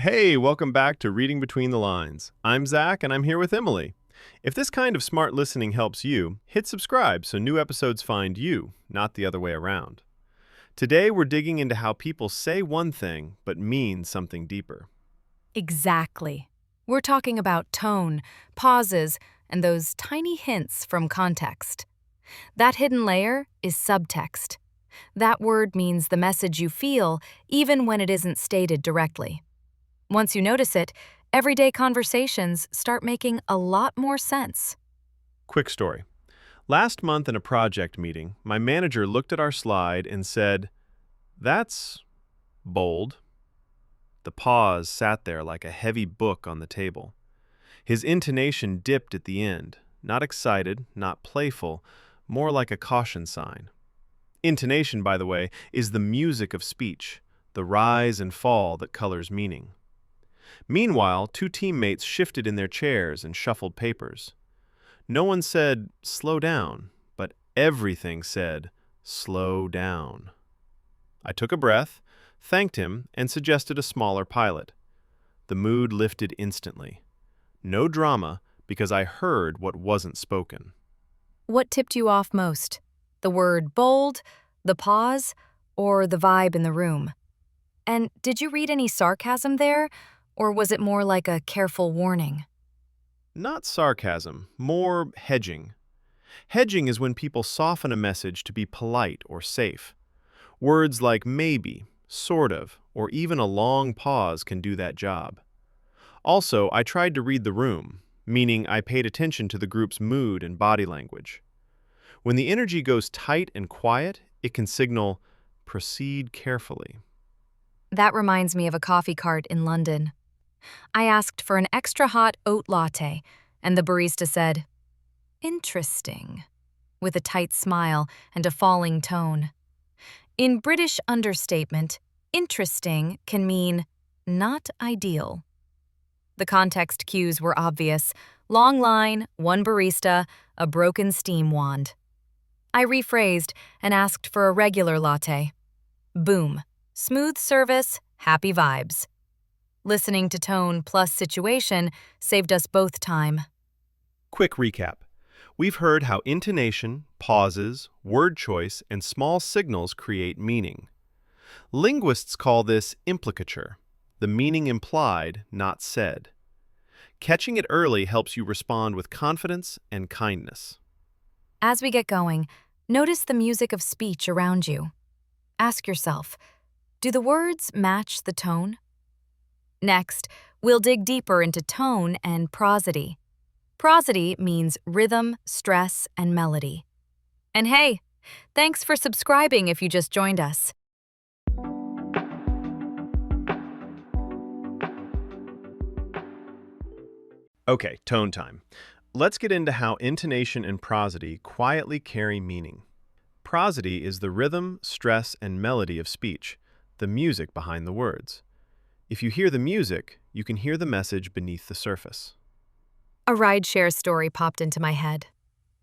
Hey, welcome back to Reading Between the Lines. I'm Zach, and I'm here with Emily. If this kind of smart listening helps you, hit subscribe so new episodes find you, not the other way around. Today, we're digging into how people say one thing but mean something deeper. Exactly. We're talking about tone, pauses, and those tiny hints from context. That hidden layer is subtext. That word means the message you feel, even when it isn't stated directly. Once you notice it, everyday conversations start making a lot more sense. Quick story. Last month in a project meeting, my manager looked at our slide and said, "That's bold." The pause sat there like a heavy book on the table. His intonation dipped at the end, not excited, not playful, more like a caution sign. Intonation, by the way, is the music of speech, the rise and fall that colors meaning. Meanwhile, two teammates shifted in their chairs and shuffled papers. No one said, "Slow down," but everything said, "Slow down." I took a breath, thanked him, and suggested a smaller pilot. The mood lifted instantly. No drama, because I heard what wasn't spoken. What tipped you off most? The word bold, the pause, or the vibe in the room? And did you read any sarcasm there, or was it more like a careful warning? Not sarcasm, more hedging. Hedging is when people soften a message to be polite or safe. Words like maybe, sort of, or even a long pause can do that job. Also, I tried to read the room, meaning I paid attention to the group's mood and body language. When the energy goes tight and quiet, it can signal, "Proceed carefully." That reminds me of a coffee cart in London. I asked for an extra hot oat latte, and the barista said, "Interesting," with a tight smile and a falling tone. In British understatement, interesting can mean not ideal. The context cues were obvious: long line, one barista, a broken steam wand. I rephrased and asked for a regular latte. Boom. Smooth service, happy vibes. Listening to tone plus situation saved us both time. Quick recap. We've heard how intonation, pauses, word choice, and small signals create meaning. Linguists call this implicature, the meaning implied, not said. Catching it early helps you respond with confidence and kindness. As we get going, notice the music of speech around you. Ask yourself, do the words match the tone? Next, we'll dig deeper into tone and prosody. Prosody means rhythm, stress, and melody. And hey, thanks for subscribing if you just joined us. Okay, tone time. Let's get into how intonation and prosody quietly carry meaning. Prosody is the rhythm, stress, and melody of speech, the music behind the words. If you hear the music, you can hear the message beneath the surface. A rideshare story popped into my head.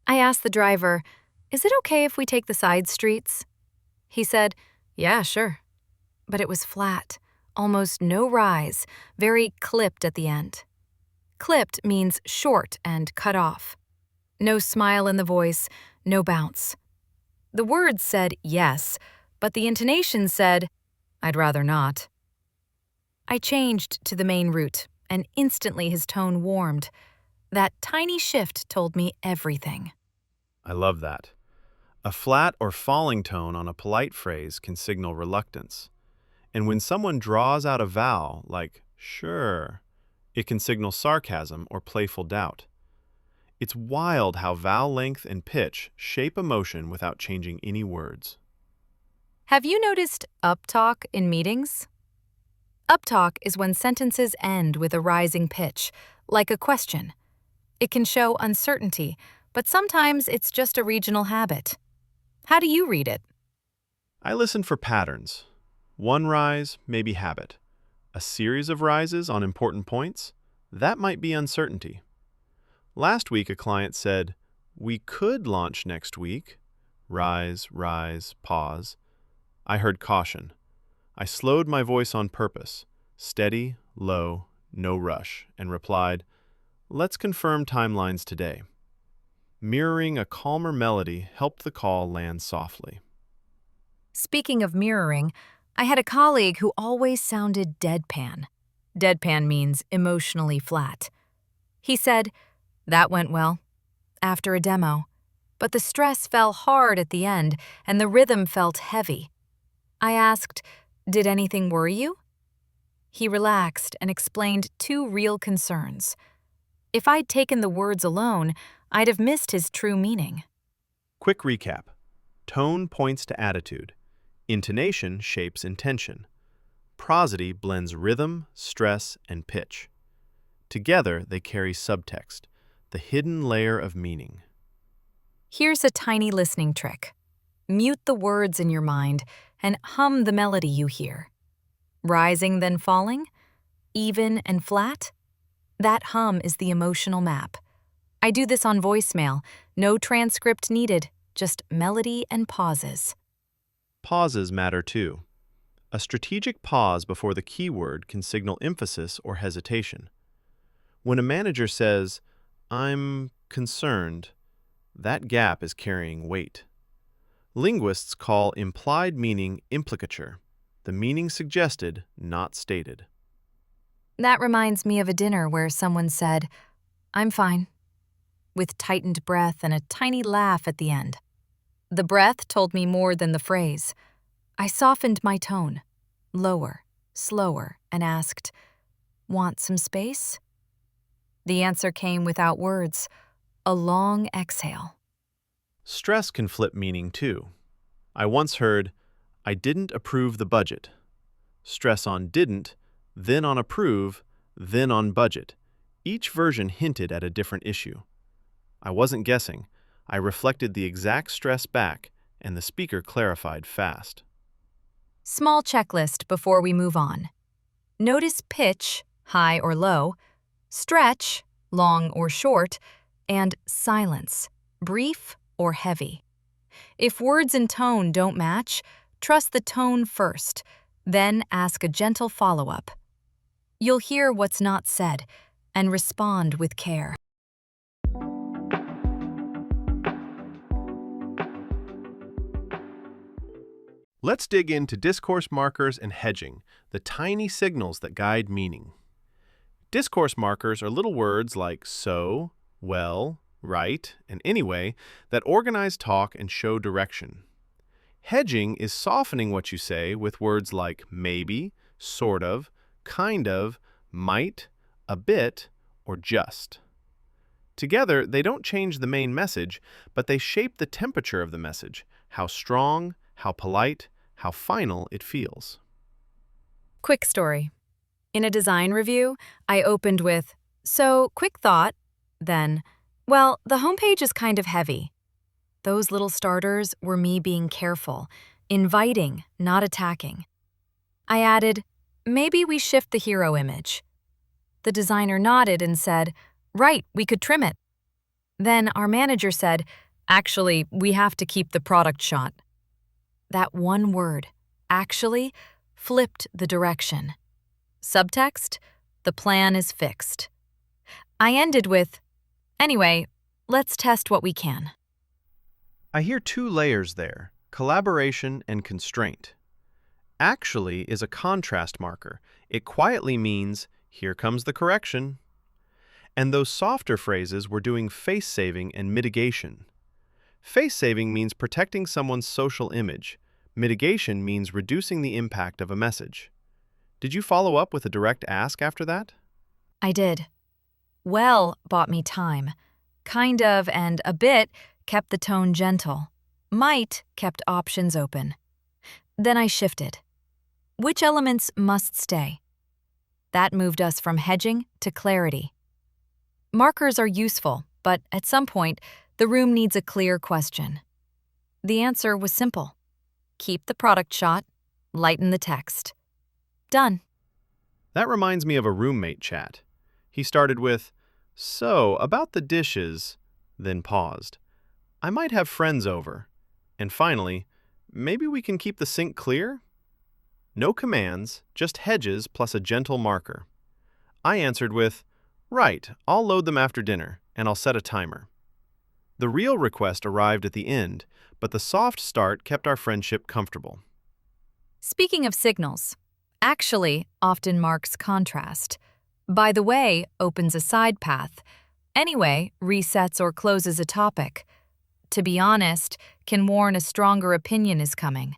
I asked the driver, "Is it okay if we take the side streets?" He said, "Yeah, sure." But it was flat, almost no rise, very clipped at the end. Clipped means short and cut off. No smile in the voice, no bounce. The words said yes, but the intonation said, "I'd rather not." I changed to the main route, and instantly his tone warmed. That tiny shift told me everything. I love that. A flat or falling tone on a polite phrase can signal reluctance. And when someone draws out a vowel, like sure, it can signal sarcasm or playful doubt. It's wild how vowel length and pitch shape emotion without changing any words. Have you noticed uptalk in meetings? Uptalk is when sentences end with a rising pitch, like a question. It can show uncertainty, but sometimes it's just a regional habit. How do you read it? I listen for patterns. One rise, maybe habit. A series of rises on important points, that might be uncertainty. Last week, a client said, "We could launch next week." Rise, rise, pause. I heard caution. I slowed my voice on purpose. Steady, low, no rush, and replied, "Let's confirm timelines today." Mirroring a calmer melody helped the call land softly. Speaking of mirroring, I had a colleague who always sounded deadpan. Deadpan means emotionally flat. He said, "That went well," after a demo, but the stress fell hard at the end and the rhythm felt heavy. I asked, "Did anything worry you?" He relaxed and explained two real concerns. If I'd taken the words alone, I'd have missed his true meaning. Quick recap. Tone points to attitude. Intonation shapes intention. Prosody blends rhythm, stress, and pitch. Together, they carry subtext, the hidden layer of meaning. Here's a tiny listening trick. Mute the words in your mind and hum the melody you hear. Rising then falling? Even and flat? That hum is the emotional map. I do this on voicemail, no transcript needed, just melody and pauses. Pauses matter too. A strategic pause before the keyword can signal emphasis or hesitation. When a manager says, "I'm concerned," that gap is carrying weight. Linguists call implied meaning implicature, the meaning suggested, not stated. That reminds me of a dinner where someone said, "I'm fine," with tightened breath and a tiny laugh at the end. The breath told me more than the phrase. I softened my tone, lower, slower, and asked, "Want some space?" The answer came without words, a long exhale. Stress can flip meaning too. I once heard, "I didn't approve the budget." Stress on didn't, then on approve, then on budget. Each version hinted at a different issue. I wasn't guessing. I reflected the exact stress back, and the speaker clarified fast. Small checklist before we move on. Notice pitch, high or low, stretch, long or short, and silence, brief or heavy. If words and tone don't match, trust the tone first, then ask a gentle follow-up. You'll hear what's not said and respond with care. Let's dig into discourse markers and hedging, the tiny signals that guide meaning. Discourse markers are little words like so, well, right, and anyway that organize talk and show direction. Hedging is softening what you say with words like maybe, sort of, kind of, might, a bit, or just. Together, they don't change the main message, but they shape the temperature of the message, how strong, how polite, how final it feels. Quick story. In a design review, I opened with, "So, quick thought," then, "Well, the homepage is kind of heavy." Those little starters were me being careful, inviting, not attacking. I added, "Maybe we shift the hero image." The designer nodded and said, "Right, we could trim it." Then our manager said, "Actually, we have to keep the product shot." That one word, actually, flipped the direction. Subtext, the plan is fixed. I ended with, "Anyway, let's test what we can." I hear two layers there, collaboration and constraint. Actually is a contrast marker. It quietly means, here comes the correction. And those softer phrases were doing face-saving and mitigation. Face-saving means protecting someone's social image. Mitigation means reducing the impact of a message. Did you follow up with a direct ask after that? I did. Well bought me time. Kind of and a bit kept the tone gentle. Might kept options open. Then I shifted. Which elements must stay? That moved us from hedging to clarity. Markers are useful, but at some point, the room needs a clear question. The answer was simple. Keep the product shot, lighten the text. Done. That reminds me of a roommate chat. He started with, "So, about the dishes," then paused. "I might have friends over." And finally, "Maybe we can keep the sink clear?" No commands, just hedges plus a gentle marker. I answered with, "Right, I'll load them after dinner, and I'll set a timer." The real request arrived at the end, but the soft start kept our friendship comfortable. Speaking of signals, actually often marks contrast. By the way opens a side path. Anyway resets or closes a topic. To be honest, can warn a stronger opinion is coming.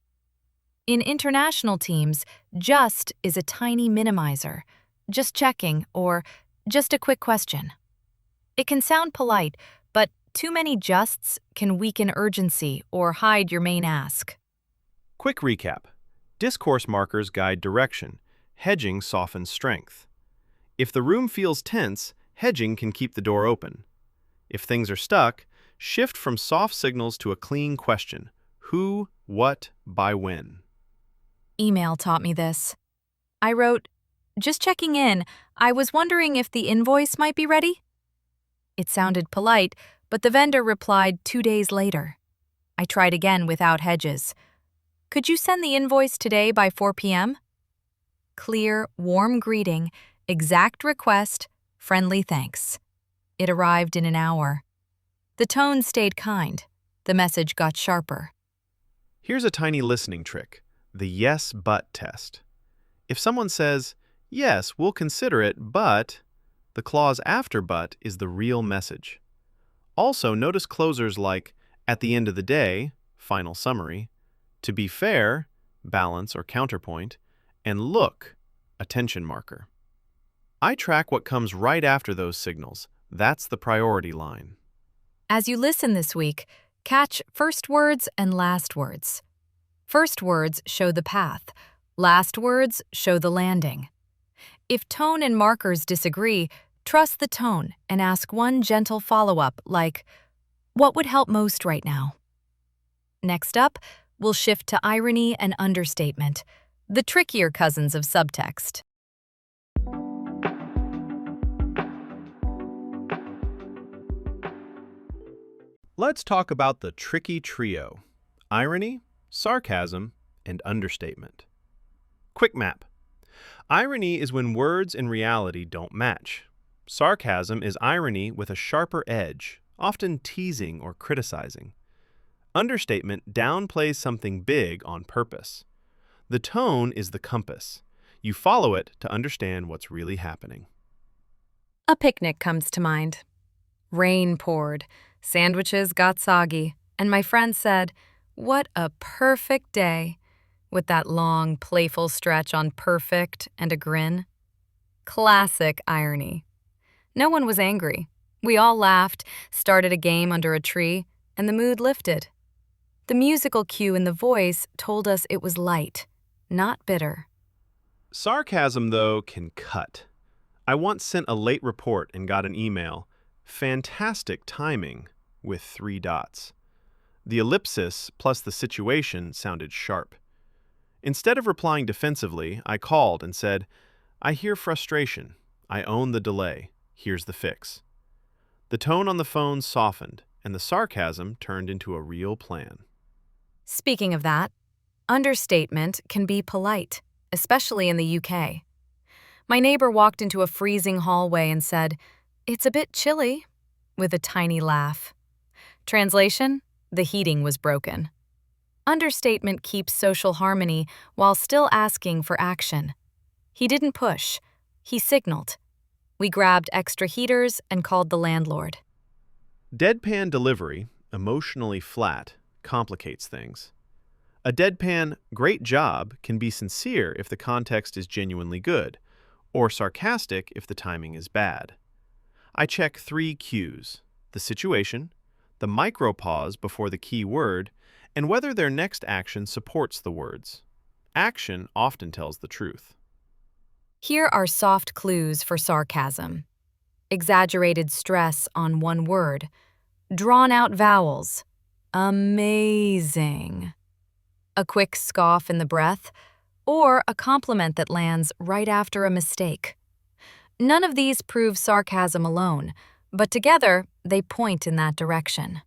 In international teams, just is a tiny minimizer. Just checking or just a quick question. It can sound polite, but too many justs can weaken urgency or hide your main ask. Quick recap. Discourse markers guide direction. Hedging softens strength. If the room feels tense, hedging can keep the door open. If things are stuck, shift from soft signals to a clean question. Who, what, by when. Email taught me this. I wrote, "Just checking in. I was wondering if the invoice might be ready." It sounded polite, but the vendor replied 2 days later. I tried again without hedges. "Could you send the invoice today by 4 p.m.? Clear, warm greeting, exact request, friendly thanks. It arrived in an hour. The tone stayed kind. The message got sharper. Here's a tiny listening trick, the yes-but test. If someone says, "Yes, we'll consider it, but," the clause after but is the real message. Also, notice closers like, "at the end of the day," final summary, "to be fair," balance or counterpoint, and "look," attention marker. I track what comes right after those signals. That's the priority line. As you listen this week, catch first words and last words. First words show the path. Last words show the landing. If tone and markers disagree, trust the tone and ask one gentle follow-up like, "What would help most right now?" Next up, we'll shift to irony and understatement, the trickier cousins of subtext. Let's talk about the tricky trio: irony, sarcasm, and understatement. Quick map. Irony is when words and reality don't match. Sarcasm is irony with a sharper edge, often teasing or criticizing. Understatement downplays something big on purpose. The tone is the compass. You follow it to understand what's really happening. A picnic comes to mind. Rain poured, sandwiches got soggy, and my friend said, "What a perfect day," with that long, playful stretch on perfect and a grin. Classic irony. No one was angry. We all laughed, started a game under a tree, and the mood lifted. The musical cue in the voice told us it was light, not bitter. Sarcasm, though, can cut. I once sent a late report and got an email, "Fantastic timing," with 3 dots. The ellipsis plus the situation sounded sharp. Instead of replying defensively, I called and said, "I hear frustration. I own the delay. Here's the fix." The tone on the phone softened, and the sarcasm turned into a real plan. Speaking of that, understatement can be polite, especially in the UK. My neighbor walked into a freezing hallway and said, "It's a bit chilly," with a tiny laugh. Translation: the heating was broken. Understatement keeps social harmony while still asking for action. He didn't push. He signaled. We grabbed extra heaters and called the landlord. Deadpan delivery, emotionally flat, complicates things. A deadpan "great job" can be sincere if the context is genuinely good, or sarcastic if the timing is bad. I check 3 cues: the situation, the micropause before the key word, and whether their next action supports the words. Action often tells the truth. Here are soft clues for sarcasm. Exaggerated stress on one word. Drawn-out vowels. Amazing. A quick scoff in the breath, or a compliment that lands right after a mistake. None of these prove sarcasm alone, but together they point in that direction.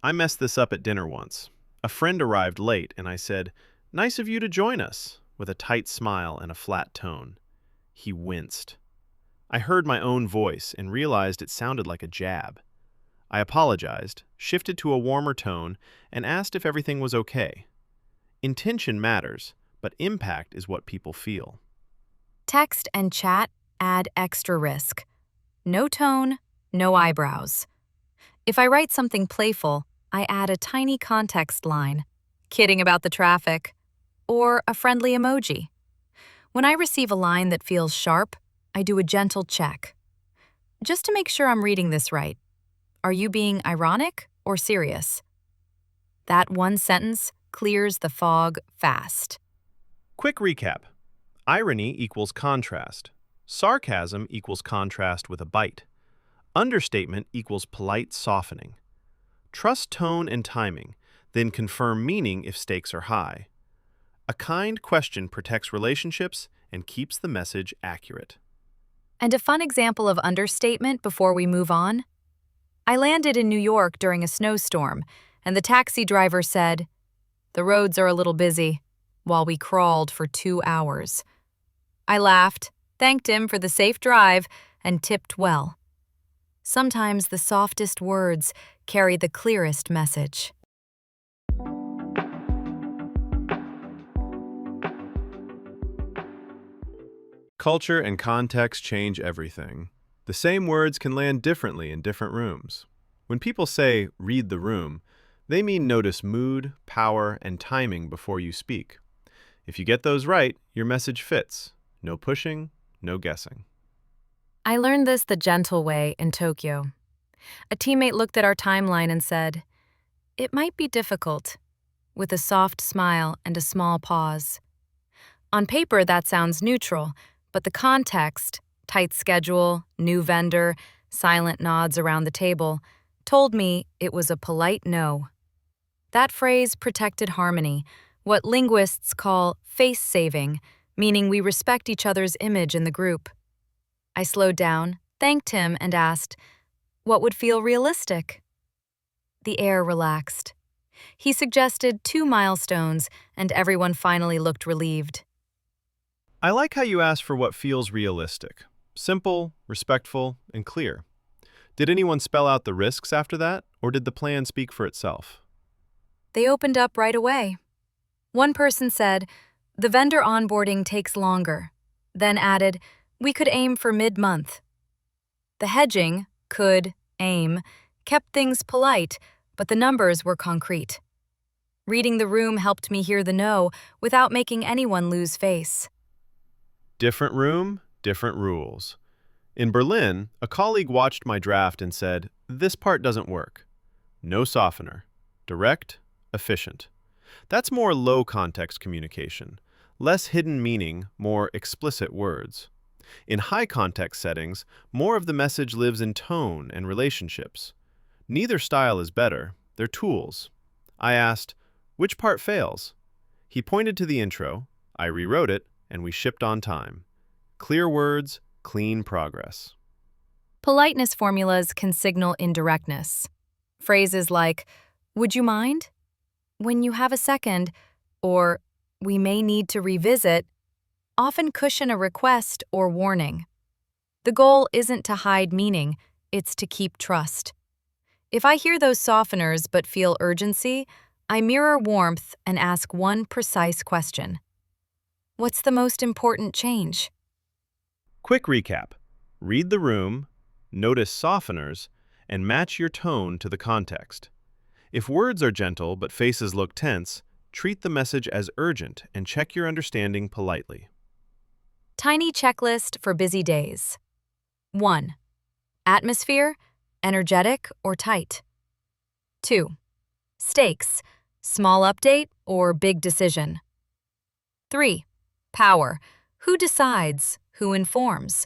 I messed this up at dinner once. A friend arrived late and I said, "Nice of you to join us," with a tight smile and a flat tone. He winced. I heard my own voice and realized it sounded like a jab. I apologized, shifted to a warmer tone, and asked if everything was okay. Intention matters, but impact is what people feel. Text and chat add extra risk. No tone, no eyebrows. If I write something playful, I add a tiny context line, kidding about the traffic, or a friendly emoji. When I receive a line that feels sharp, I do a gentle check. Just to make sure I'm reading this right. Are you being ironic or serious? That one sentence clears the fog fast. Quick recap. Irony equals contrast. Sarcasm equals contrast with a bite. Understatement equals polite softening. Trust tone and timing, then confirm meaning if stakes are high. A kind question protects relationships and keeps the message accurate. And a fun example of understatement before we move on? I landed in New York during a snowstorm, and the taxi driver said, "The roads are a little busy," while we crawled for 2 hours. I laughed, thanked him for the safe drive, and tipped well. Sometimes the softest words carry the clearest message. Culture and context change everything. The same words can land differently in different rooms. When people say, read the room, they mean notice mood, power, and timing before you speak. If you get those right, your message fits. No pushing, no guessing. I learned this the gentle way in Tokyo. A teammate looked at our timeline and said, "It might be difficult," with a soft smile and a small pause. On paper, that sounds neutral, but the context, tight schedule, new vendor, silent nods around the table, told me it was a polite no. That phrase protected harmony, what linguists call face saving, meaning we respect each other's image in the group. I slowed down, thanked him, and asked, "What would feel realistic?" The air relaxed. He suggested 2 milestones, and everyone finally looked relieved. I like how you asked for what feels realistic. Simple, respectful, and clear. Did anyone spell out the risks after that, or did the plan speak for itself? They opened up right away. One person said, "The vendor onboarding takes longer," then added, "We could aim for mid-month." The hedging, aim, kept things polite, but the numbers were concrete. Reading the room helped me hear the no without making anyone lose face. Different room, different rules. In Berlin, a colleague watched my draft and said, "This part doesn't work." No softener. Direct, efficient. That's more low-context communication. Less hidden meaning, more explicit words. In high-context settings, more of the message lives in tone and relationships. Neither style is better. They're tools. I asked, "Which part fails?" He pointed to the intro. I rewrote it, and we shipped on time. Clear words, clean progress. Politeness formulas can signal indirectness. Phrases like, "Would you mind?" "When you have a second," or "We may need to revisit," often cushion a request or warning. The goal isn't to hide meaning, it's to keep trust. If I hear those softeners but feel urgency, I mirror warmth and ask one precise question. What's the most important change? Quick recap. Read the room, notice softeners, and match your tone to the context. If words are gentle but faces look tense, treat the message as urgent and check your understanding politely. Tiny checklist for busy days. 1. Atmosphere, energetic or tight. 2. Stakes, small update or big decision. 3. Power, who decides, who informs.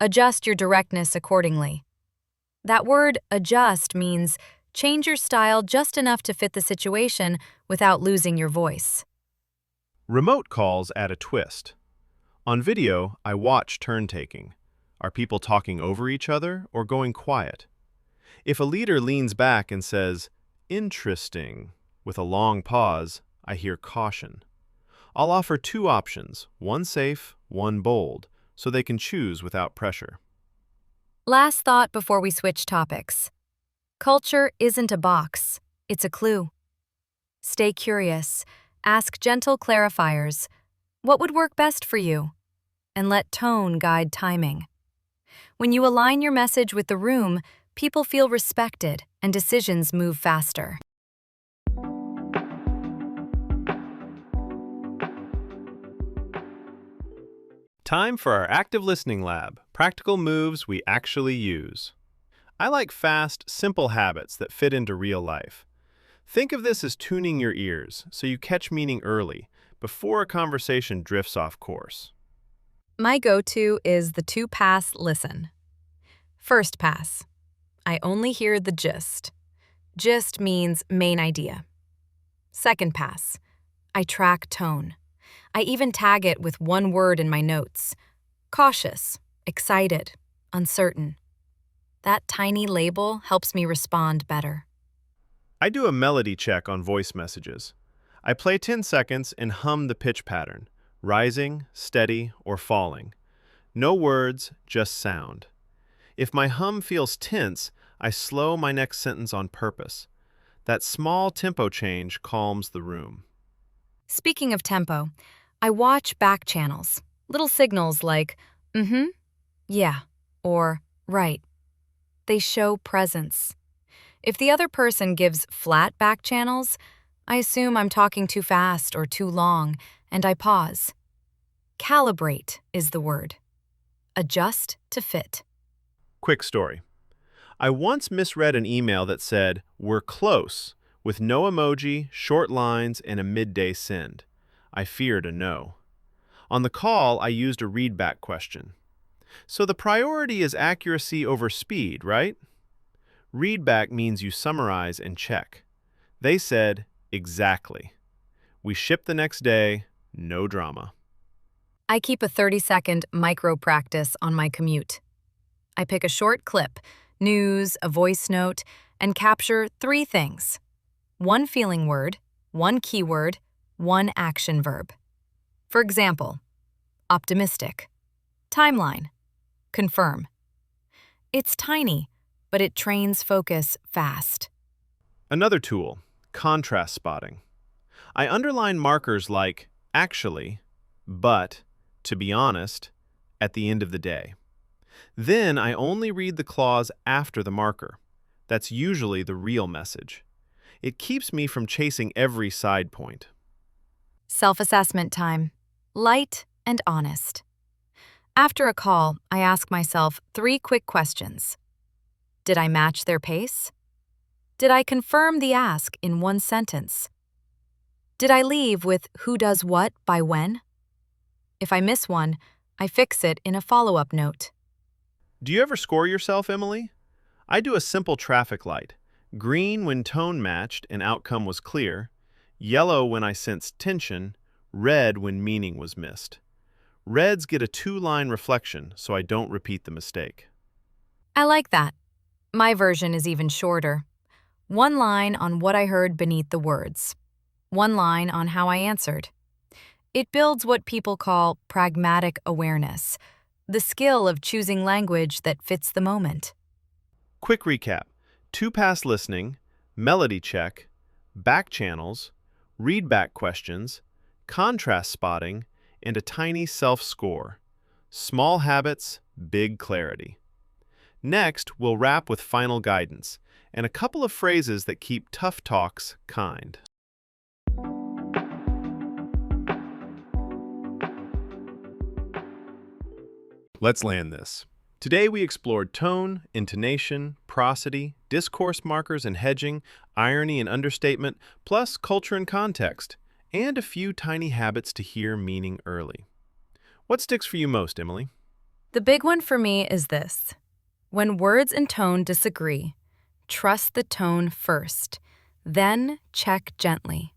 Adjust your directness accordingly. That word adjust means change your style just enough to fit the situation without losing your voice. Remote calls add a twist. On video, I watch turn-taking. Are people talking over each other or going quiet? If a leader leans back and says, "Interesting," with a long pause, I hear caution. I'll offer 2 options, one safe, one bold, so they can choose without pressure. Last thought before we switch topics. Culture isn't a box, it's a clue. Stay curious, ask gentle clarifiers. What would work best for you? And let tone guide timing. When you align your message with the room, people feel respected and decisions move faster. Time for our active listening lab, practical moves we actually use. I like fast, simple habits that fit into real life. Think of this as tuning your ears so you catch meaning early, before a conversation drifts off course. My go-to is the two-pass listen. First pass. I only hear the gist. Gist means main idea. Second pass. I track tone. I even tag it with one word in my notes. Cautious, excited, uncertain. That tiny label helps me respond better. I do a melody check on voice messages. I play 10 seconds and hum the pitch pattern, rising, steady, or falling. No words, just sound. If my hum feels tense, I slow my next sentence on purpose. That small tempo change calms the room. Speaking of tempo, I watch back channels, little signals like, yeah, or right. They show presence. If the other person gives flat back channels, I assume I'm talking too fast or too long, and I pause. Calibrate is the word. Adjust to fit. Quick story. I once misread an email that said, "We're close," with no emoji, short lines, and a midday send. I feared a no. On the call, I used a readback question. So the priority is accuracy over speed, right? Readback means you summarize and check. They said, exactly. We shipped the next day, no drama. I keep a 30-second micro practice on my commute. I pick a short clip, news, a voice note, and capture 3 things. 1 feeling word, 1 keyword, 1 action verb. For example, optimistic. Timeline. Confirm. It's tiny, but it trains focus fast. Another tool, contrast spotting. I underline markers like actually, but, to be honest, at the end of the day. Then I only read the clause after the marker. That's usually the real message. It keeps me from chasing every side point. Self-assessment time. Light and honest. After a call, I ask myself 3 quick questions. Did I match their pace? Did I confirm the ask in 1 sentence? Did I leave with who does what by when? If I miss one, I fix it in a follow-up note. Do you ever score yourself, Emily? I do a simple traffic light. Green when tone matched and outcome was clear, yellow when I sensed tension, red when meaning was missed. Reds get a 2-line reflection, so I don't repeat the mistake. I like that. My version is even shorter. 1 line on what I heard beneath the words. 1 line on how I answered. It builds what people call pragmatic awareness, the skill of choosing language that fits the moment. Quick recap. 2-pass listening, melody check, back channels, readback questions, contrast spotting, and a tiny self-score. Small habits, big clarity. Next, we'll wrap with final guidance and a couple of phrases that keep tough talks kind. Let's land this. Today we explored tone, intonation, prosody, discourse markers and hedging, irony and understatement, plus culture and context, and a few tiny habits to hear meaning early. What sticks for you most, Emily? The big one for me is this. When words and tone disagree, trust the tone first, then check gently.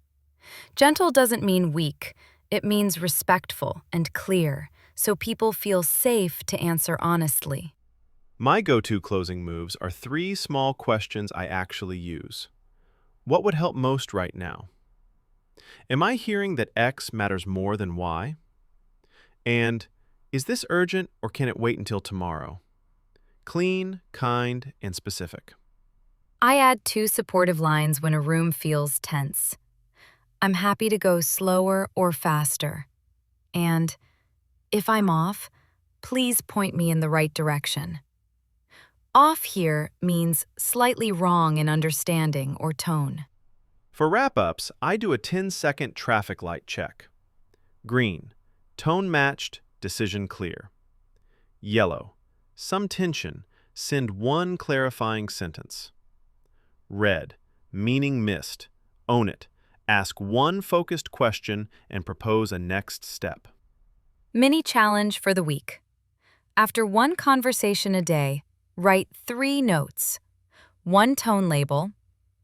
Gentle doesn't mean weak. It means respectful and clear, so people feel safe to answer honestly. My go-to closing moves are 3 small questions I actually use. What would help most right now? Am I hearing that X matters more than Y? And is this urgent or can it wait until tomorrow? Clean, kind, and specific. I add 2 supportive lines when a room feels tense. I'm happy to go slower or faster. And if I'm off, please point me in the right direction. Off here means slightly wrong in understanding or tone. For wrap-ups, I do a 10-second traffic light check. Green, tone matched, decision clear. Yellow, some tension, send one clarifying sentence. Red, meaning missed, own it, ask one focused question and propose a next step. Mini challenge for the week. After one conversation a day, write 3 notes. 1 tone label,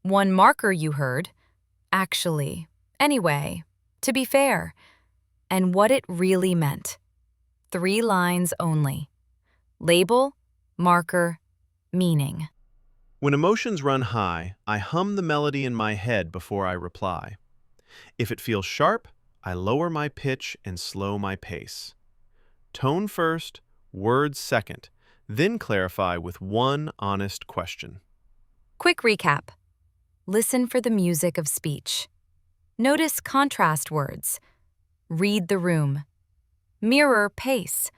1 marker you heard, actually, anyway, to be fair, and what it really meant. 3 lines only. Label, marker, meaning. When emotions run high, I hum the melody in my head before I reply. If it feels sharp, I lower my pitch and slow my pace. Tone first, words second, then clarify with one honest question. Quick recap. Listen for the music of speech. Notice contrast words. Read the room. Mirror pace.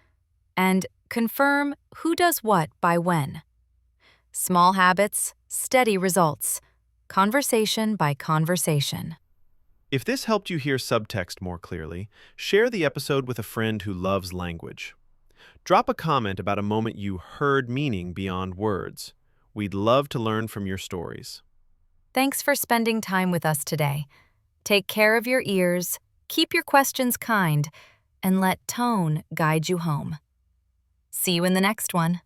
And confirm who does what by when. Small habits, steady results. Conversation by conversation. If this helped you hear subtext more clearly, share the episode with a friend who loves language. Drop a comment about a moment you heard meaning beyond words. We'd love to learn from your stories. Thanks for spending time with us today. Take care of your ears, keep your questions kind, and let tone guide you home. See you in the next one.